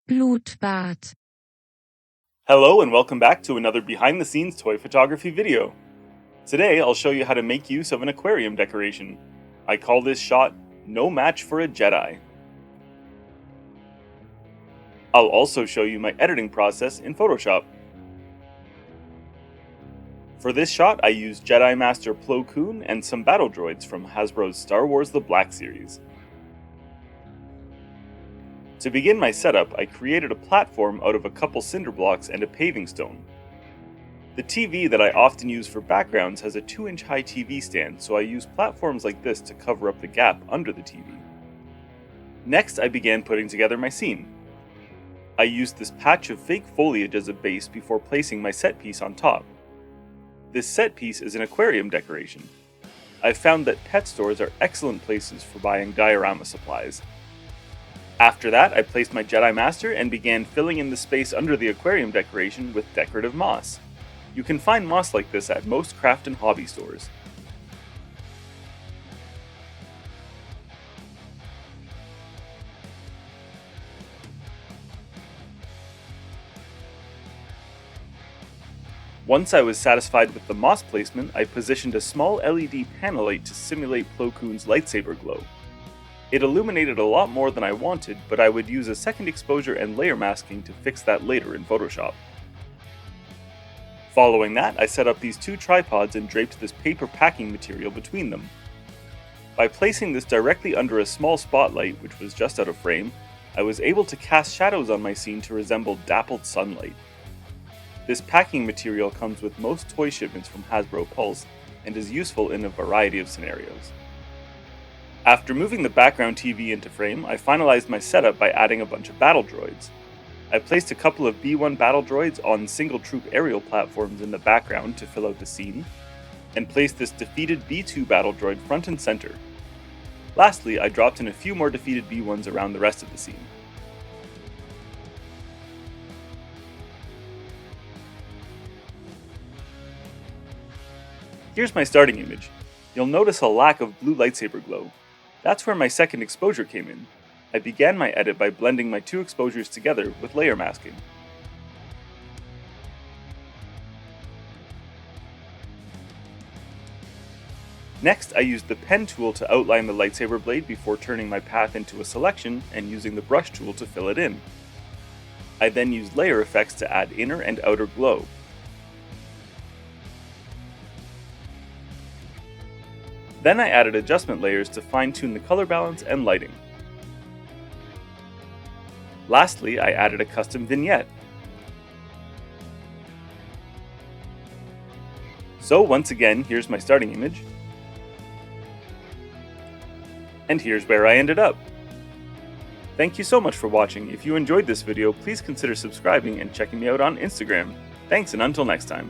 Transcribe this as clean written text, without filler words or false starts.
Blutbad. Hello and welcome back to another behind the scenes toy photography video. Today I'll show you how to make use of an aquarium decoration. I call this shot No Match for a Jedi. I'll also show you my editing process in Photoshop. For this shot I used Jedi Master Plo Koon and some battle droids from Hasbro's Star Wars The Black Series. To begin my setup, I created a platform out of a couple cinder blocks and a paving stone. The TV that I often use for backgrounds has a 2-inch high TV stand, so I use platforms like this to cover up the gap under the TV. Next, I began putting together my scene. I used this patch of fake foliage as a base before placing my set piece on top. This set piece is an aquarium decoration. I've found that pet stores are excellent places for buying diorama supplies. After that, I placed my Jedi Master and began filling in the space under the aquarium decoration with decorative moss. You can find moss like this at most craft and hobby stores. Once I was satisfied with the moss placement, I positioned a small LED panel light to simulate Plo Koon's lightsaber glow. It illuminated a lot more than I wanted, but I would use a second exposure and layer masking to fix that later in Photoshop. Following that, I set up these two tripods and draped this paper packing material between them. By placing this directly under a small spotlight, which was just out of frame, I was able to cast shadows on my scene to resemble dappled sunlight. This packing material comes with most toy shipments from Hasbro Pulse and is useful in a variety of scenarios. After moving the background TV into frame, I finalized my setup by adding a bunch of battle droids. I placed a couple of B1 battle droids on single troop aerial platforms in the background to fill out the scene, and placed this defeated B2 battle droid front and center. Lastly, I dropped in a few more defeated B1s around the rest of the scene. Here's my starting image. You'll notice a lack of blue lightsaber glow. That's where my second exposure came in. I began my edit by blending my two exposures together with layer masking. Next, I used the pen tool to outline the lightsaber blade before turning my path into a selection and using the brush tool to fill it in. I then used layer effects to add inner and outer glow. Then I added adjustment layers to fine-tune the color balance and lighting. Lastly, I added a custom vignette. So once again, here's my starting image. And here's where I ended up. Thank you so much for watching. If you enjoyed this video, please consider subscribing and checking me out on Instagram. Thanks, and until next time.